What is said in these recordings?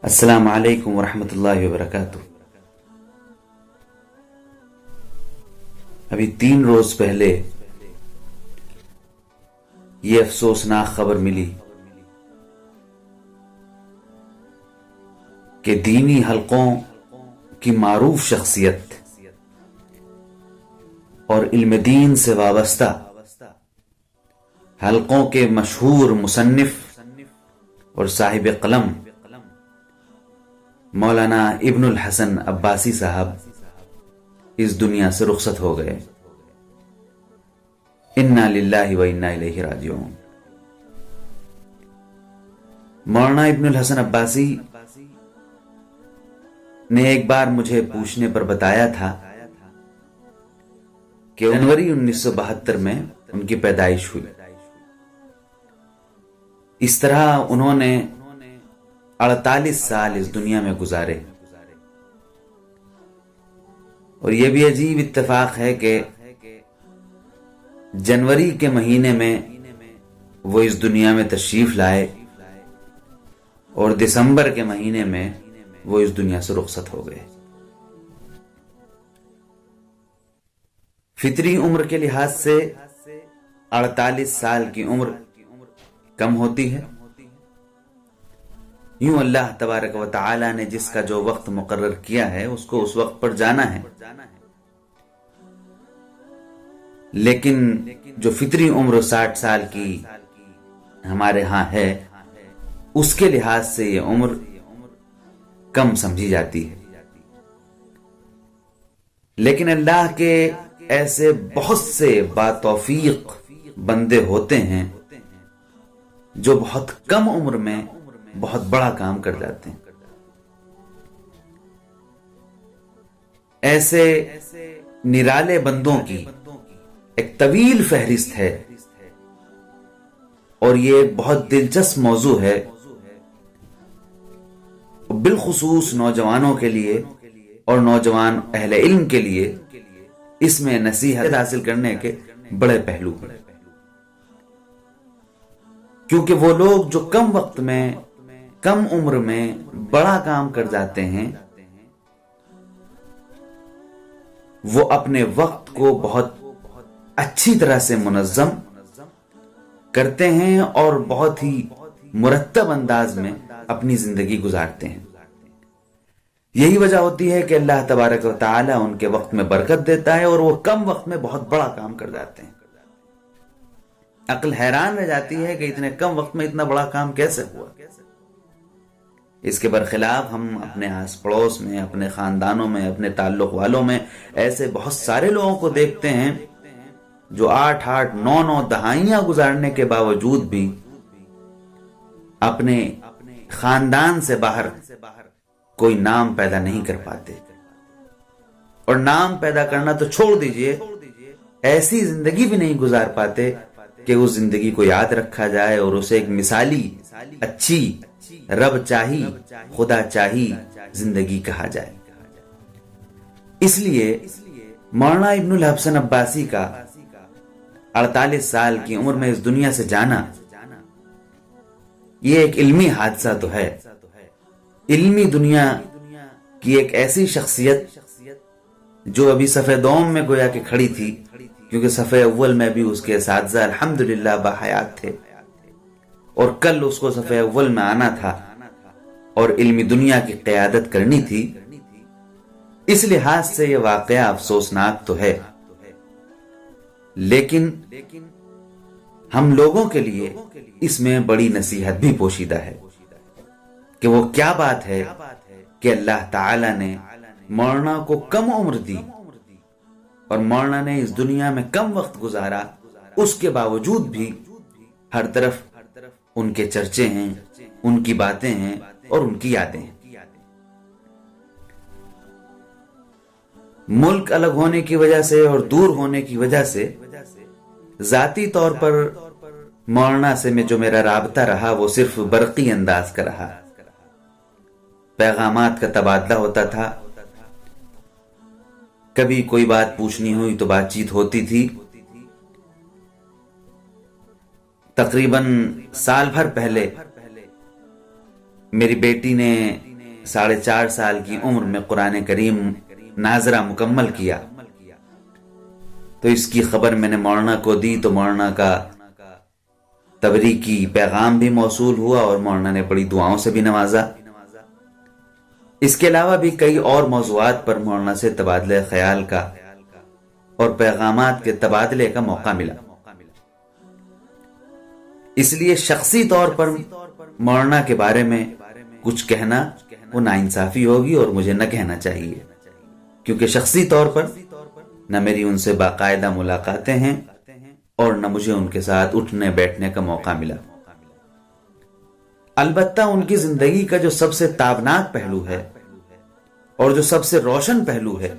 السلام علیکم ورحمۃ اللہ وبرکاتہ۔ ابھی 3 روز پہلے یہ افسوسناک خبر ملی کہ دینی حلقوں کی معروف شخصیت اور علم دین سے وابستہ حلقوں کے مشہور مصنف اور صاحب قلم مولانا ابن الحسن عباسی صاحب اس دنیا سے رخصت ہو گئے۔ انا للہ و انا الیہ راجعون۔ مولانا ابن الحسن عباسی نے ایک بار مجھے پوچھنے پر بتایا تھا کہ جنوری 1972 میں ان کی پیدائش ہوئی۔ اس طرح انہوں نے 48 سال اس دنیا میں گزارے، اور یہ بھی عجیب اتفاق ہے کہ جنوری کے مہینے میں وہ اس دنیا میں تشریف لائے اور دسمبر کے مہینے میں وہ اس دنیا سے رخصت ہو گئے۔ فطری عمر کے لحاظ سے 48 سال کی عمر کم ہوتی ہے۔ یوں اللہ تبارک و تعالی نے جس کا جو وقت مقرر کیا ہے اس کو اس وقت پر جانا ہے، لیکن جو فطری عمر 60 سال کی ہمارے ہاں ہے اس کے لحاظ سے یہ عمر کم سمجھی جاتی ہے۔ لیکن اللہ کے ایسے بہت سے باتوفیق بندے ہوتے ہیں جو بہت کم عمر میں بہت بڑا کام کر جاتے ہیں۔ ایسے نرالے بندوں کی ایک طویل فہرست ہے، اور یہ ایک بہت دلچسپ موضوع ہے، بالخصوص نوجوانوں کے لیے اور نوجوان اہل علم کے لیے اس میں نصیحت حاصل کرنے کے بڑے پہلو ہیں۔ کیونکہ وہ لوگ جو کم وقت میں کم عمر میں بڑا کام کر جاتے ہیں وہ اپنے وقت کو بہت اچھی طرح سے منظم کرتے ہیں اور بہت ہی مرتب انداز میں اپنی زندگی گزارتے ہیں۔ یہی وجہ ہوتی ہے کہ اللہ تبارک و تعالی ان کے وقت میں برکت دیتا ہے اور وہ کم وقت میں بہت بڑا کام کر جاتے ہیں۔ عقل حیران رہ جاتی ہے کہ اتنے کم وقت میں اتنا بڑا کام کیسے ہوا۔ اس کے برخلاف ہم اپنے آس پڑوس میں، اپنے خاندانوں میں، اپنے تعلق والوں میں ایسے بہت سارے لوگوں کو دیکھتے ہیں جو 8 9 دہائیاں گزارنے کے باوجود بھی اپنے خاندان سے باہر کوئی نام پیدا نہیں کر پاتے، اور نام پیدا کرنا تو چھوڑ دیجئے، ایسی زندگی بھی نہیں گزار پاتے کہ اس زندگی کو یاد رکھا جائے اور اسے ایک مثالی، اچھی، رب چاہی، خدا چاہی زندگی کہا جائے۔ اس لیے مولانا ابن الحسن عباسی کا 48 سال کی عمر میں اس دنیا سے جانا یہ ایک علمی حادثہ تو ہے، علمی دنیا کی ایک ایسی شخصیت جو ابھی صف دوم میں گویا کہ کھڑی تھی، کیونکہ صف اول میں بھی اس کے اساتذہ الحمدللہ باحیات تھے، اور کل اس کو صف اول میں آنا تھا اور علمی دنیا کی قیادت کرنی تھی۔ اس لحاظ سے یہ واقعہ افسوسناک تو ہے، لیکن ہم لوگوں کے لیے اس میں بڑی نصیحت بھی پوشیدہ ہے کہ وہ کیا بات ہے کہ اللہ تعالی نے مولانا کو کم عمر دی اور مولانا نے اس دنیا میں کم وقت گزارا، اس کے باوجود بھی ہر طرف ان کے چرچے ہیں، ان کی باتیں ہیں اور ان کی یادیں ہیں۔ ملک الگ ہونے کی وجہ سے اور دور ہونے کی وجہ سے ذاتی طور پر مولانا سے جو میرا رابطہ رہا وہ صرف برقی انداز کا رہا، پیغامات کا تبادلہ ہوتا تھا، کبھی کوئی بات پوچھنی ہوئی تو بات چیت ہوتی تھی۔ تقریباً سال بھر پہلے میری بیٹی نے 4.5 سال کی عمر میں قرآن کریم ناظرہ مکمل کیا، تو اس کی خبر میں نے مولانا کو دی، تو مولانا کا تبریکی پیغام بھی موصول ہوا اور مولانا نے بڑی دعاؤں سے بھی نوازا۔ اس کے علاوہ بھی کئی اور موضوعات پر مولانا سے تبادلہ خیال کا اور پیغامات کے تبادلے کا موقع ملا۔ اس لیے شخصی طور پر مولانا کے بارے میں کچھ کہنا وہ ناانصافی ہوگی اور مجھے نہ کہنا چاہیے، کیونکہ شخصی طور پر نہ میری ان سے باقاعدہ ملاقاتیں ہیں اور نہ مجھے ان کے ساتھ اٹھنے بیٹھنے کا موقع ملا۔ البتہ ان کی زندگی کا جو سب سے تابناک پہلو ہے اور جو سب سے روشن پہلو ہے،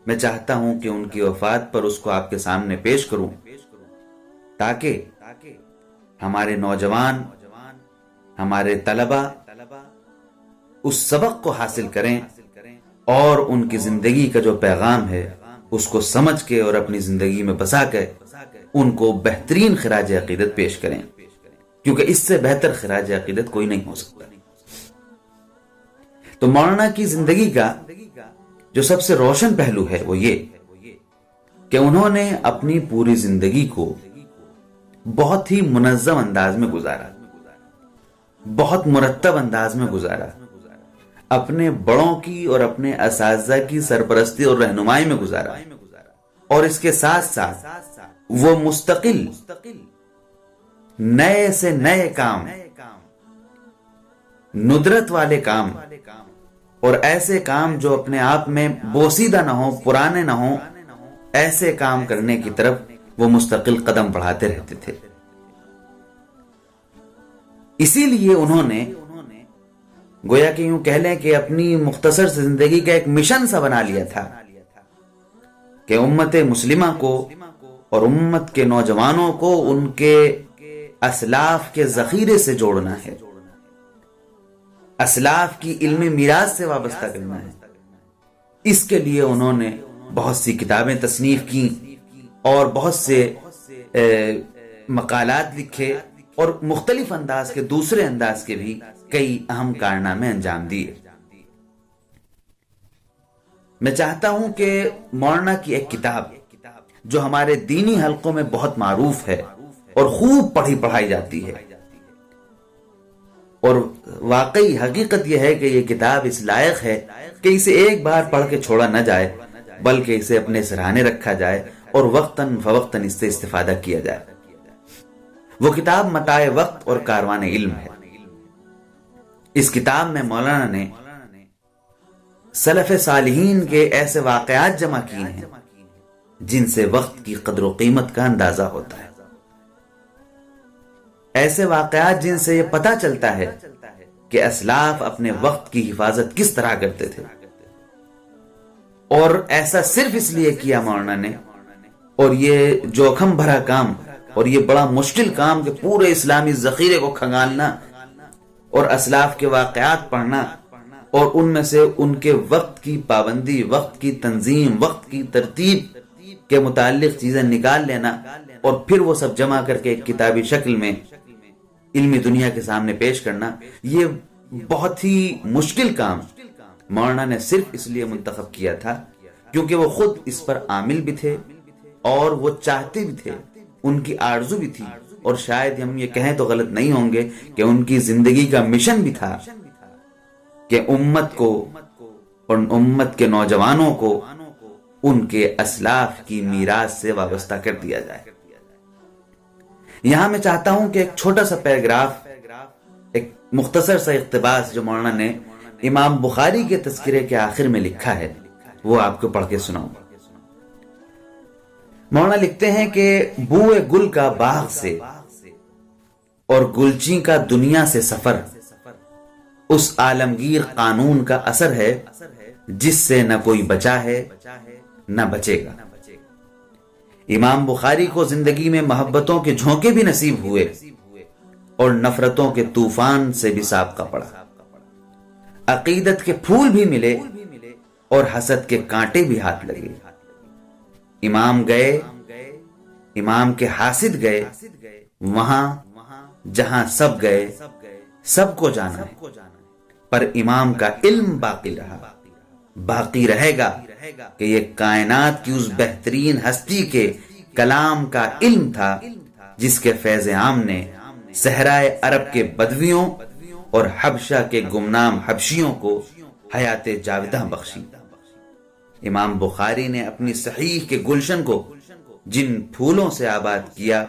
میں چاہتا ہوں کہ ان کی وفات پر اس کو آپ کے سامنے پیش کروں، تاکہ ہمارے نوجوان، ہمارے طلبہ اس سبق کو حاصل کریں اور ان کی زندگی کا جو پیغام ہے اس کو سمجھ کے اور اپنی زندگی میں بسا کے ان کو بہترین خراج عقیدت پیش کریں، کیونکہ اس سے بہتر خراج عقیدت کوئی نہیں ہو سکتا۔ تو مولانا کی زندگی کا جو سب سے روشن پہلو ہے وہ یہ کہ انہوں نے اپنی پوری زندگی کو بہت ہی منظم انداز میں گزارا، بہت مرتب انداز میں گزارا، اپنے بڑوں کی اور اپنے اساتذہ کی سرپرستی اور رہنمائی میں گزارا، اور اس کے ساتھ ساتھ وہ مستقل نئے سے نئے کام، ندرت والے کام اور ایسے کام جو اپنے آپ میں بوسیدہ نہ ہوں، پرانے نہ ہوں، ایسے کام کرنے کی طرف وہ مستقل قدم بڑھاتے رہتے تھے۔ اسی لیے انہوں نے گویا کہ یوں کہہ لیں کہ اپنی مختصر زندگی کا ایک مشن سا بنا لیا تھا کہ امت مسلمہ کو اور امت کے نوجوانوں کو ان کے اسلاف کے ذخیرے سے جوڑنا ہے، اسلاف کی علمی میراث سے وابستہ کرنا ہے۔ اس کے لیے انہوں نے بہت سی کتابیں تصنیف کی اور بہت سے مقالات لکھے اور مختلف انداز کے، دوسرے انداز کے بھی کئی اہم کارنامے انجام دیے۔ میں چاہتا ہوں کہ مولانا کی ایک کتاب جو ہمارے دینی حلقوں میں بہت معروف ہے اور خوب پڑھائی جاتی ہے، اور واقعی حقیقت یہ ہے کہ یہ کتاب اس لائق ہے کہ اسے ایک بار پڑھ کے چھوڑا نہ جائے، بلکہ اسے اپنے سراہنے رکھا جائے اور وقتاً فوقتاً اس سے استفادہ کیا جائے۔ وہ کتاب متاع وقت اور کاروان علم ہے۔ اس کتاب میں مولانا نے سلف صالحین کے ایسے واقعات جمع کیے ہیں جن سے وقت کی قدر و قیمت کا اندازہ ہوتا ہے، ایسے واقعات جن سے یہ پتہ چلتا ہے کہ اسلاف اپنے وقت کی حفاظت کس طرح کرتے تھے، اور ایسا صرف اس لیے کیا مولانا نے، اور یہ جوخم بھرا کام اور یہ بڑا مشکل کام کہ پورے اسلامی ذخیرے کو کھنگالنا اور اسلاف کے واقعات پڑھنا اور ان میں سے ان کے وقت کی پابندی، وقت کی تنظیم، وقت کی ترتیب کے متعلق چیزیں نکال لینا اور پھر وہ سب جمع کر کے ایک کتابی شکل میں علمی دنیا کے سامنے پیش کرنا، یہ بہت ہی مشکل کام مولانا نے صرف اس لیے منتخب کیا تھا کیونکہ وہ خود اس پر عامل بھی تھے اور وہ چاہتے بھی تھے، ان کی آرزو بھی تھی، اور شاید ہم یہ کہیں تو غلط نہیں ہوں گے کہ ان کی زندگی کا مشن بھی تھا کہ امت کو اور امت کے نوجوانوں کو ان کے اسلاف کی میراث سے وابستہ کر دیا جائے۔ یہاں میں چاہتا ہوں کہ ایک چھوٹا سا پیراگراف، ایک مختصر سا اقتباس جو مولانا نے امام بخاری کے تذکرے کے آخر میں لکھا ہے وہ آپ کو پڑھ کے سناؤں۔ مولانا لکھتے ہیں کہ بوئے گل کا باغ سے اور گلچی کا دنیا سے سفر اس عالمگیر قانون کا اثر ہے جس سے نہ کوئی بچا ہے نہ بچے گا۔ امام بخاری کو زندگی میں محبتوں کے جھونکے بھی نصیب ہوئے اور نفرتوں کے طوفان سے بھی سابقہ پڑا، عقیدت کے پھول بھی ملے اور حسد کے کانٹے بھی ہاتھ لگے۔ امام گئے، امام کے حاسد گئے، وہاں جہاں سب گئے، سب کو جانا ہے، پر امام کا علم باقی رہا، باقی رہے گا کہ یہ کائنات کی اس بہترین ہستی کے کلام کا علم تھا جس کے فیض عام نے صحرائے عرب کے بدویوں اور حبشہ کے گمنام حبشیوں کو حیات جاوداں بخشی۔ امام بخاری نے اپنی صحیح کے گلشن کو جن پھولوں سے آباد کیا،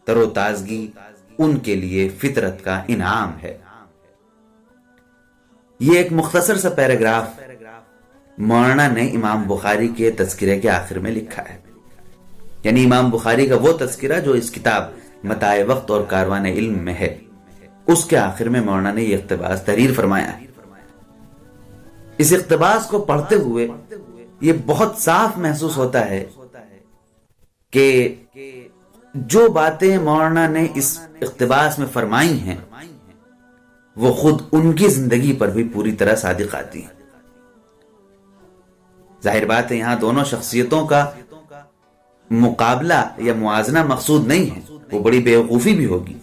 تر و تازگی ان کے لیے فطرت کا انعام ہے۔ یہ ایک مختصر سا پیراگراف مولانا نے امام بخاری کے تذکرے کے آخر میں لکھا ہے، یعنی امام بخاری کا وہ تذکرہ جو اس کتاب متاع وقت اور کاروان علم میں ہے، اس کے آخر میں مولانا نے یہ اقتباس تحریر فرمایا ہے۔ اس اقتباس کو پڑھتے ہوئے یہ بہت صاف محسوس ہوتا ہے کہ جو باتیں مولانا نے اس اقتباس میں فرمائی ہیں وہ خود ان کی زندگی پر بھی پوری طرح صادق آتی ہیں۔ ظاہر بات ہے یہاں دونوں شخصیتوں کا مقابلہ یا موازنہ مقصود نہیں ہے، وہ بڑی بیوقوفی بھی ہوگی،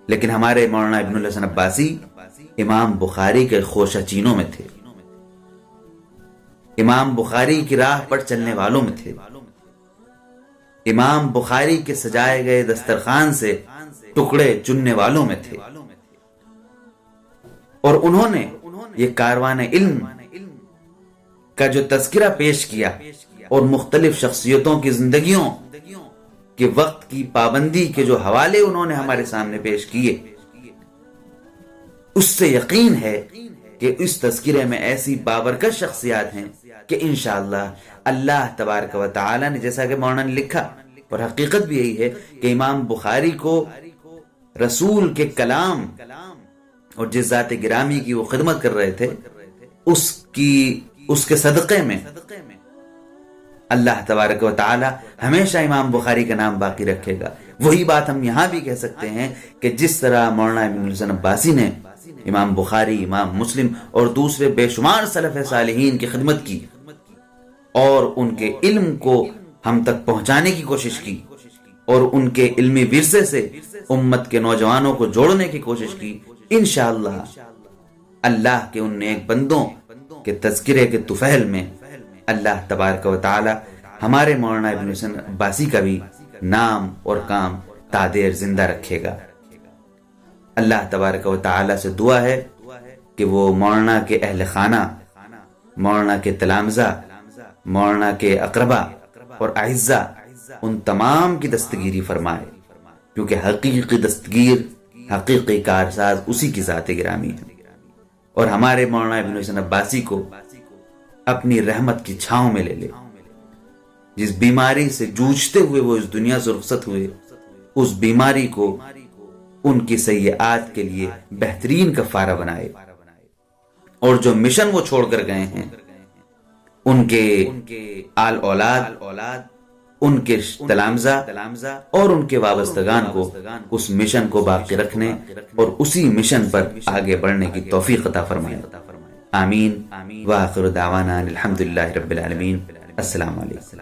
لیکن ہمارے مولانا ابن الحسن عباسی امام بخاری کے خوشہ چینوں میں تھے، امام بخاری کی راہ پر چلنے والوں میں تھے، امام بخاری کے سجائے گئے دسترخوان سے ٹکڑے چننے والوں میں تھے، اور انہوں نے یہ کاروان علم کا جو تذکرہ پیش کیا اور مختلف شخصیتوں کی زندگیوں کے وقت کی پابندی کے جو حوالے انہوں نے ہمارے سامنے پیش کیے، اس سے یقین ہے کہ اس تذکرے میں ایسی بابرکت شخصیات ہیں کہ انشاءاللہ اللہ تبارک و تعالی نے، جیسا کہ مولانا نے لکھا اور حقیقت بھی یہی ہے کہ امام بخاری کو رسول کے کلام اور جس ذات گرامی کی وہ خدمت کر رہے تھے اس کے صدقے میں اللہ تبارک و تعالی ہمیشہ امام بخاری کا نام باقی رکھے گا۔ وہی بات ہم یہاں بھی کہہ سکتے ہیں کہ جس طرح مولانا ابن الحسن عباسی نے امام بخاری، امام مسلم اور دوسرے بے شمار سلف صالحین کی خدمت کی اور ان کے علم کو ہم تک پہنچانے کی کوشش کی اور ان کے علمی ورثے سے امت کے نوجوانوں کو جوڑنے کی کوشش کی، انشاءاللہ اللہ کے ان نیک بندوں کے تذکرے کے طفیل میں اللہ تبارک و تعالی ہمارے مولانا ابن حسن عباسی کا بھی نام اور کام تادیر زندہ رکھے گا۔ اللہ تبارک و تعالی سے دعا ہے کہ وہ مولانا کے اہل خانہ، مولانا کے تلامذہ، مولانا کے اقربا اور اعزہ ان تمام کی دستگیری فرمائے، کیونکہ حقیقی دستگیر، حقیقی کارساز اسی کی ذات گرامی ہے، اور ہمارے مولانا ابن حسن عباسی کو اپنی رحمت کی چھاؤں میں لے لے۔ جس بیماری سے جوجھتے ہوئے وہ اس دنیا سے رخصت ہوئے، اس بیماری کو ان کی سیئات کے لیے بہترین کفارہ بنائے، اور جو مشن وہ چھوڑ کر گئے ہیں ان کے آل اولاد، ان کے تلامذہ اور ان کے وابستگان کو اس مشن کو باقی رکھنے اور اسی مشن پر آگے بڑھنے کی توفیق عطا فرمائے۔ آمین۔ وآخر دعوانا الحمدللہ رب العالمین۔ السلام علیکم۔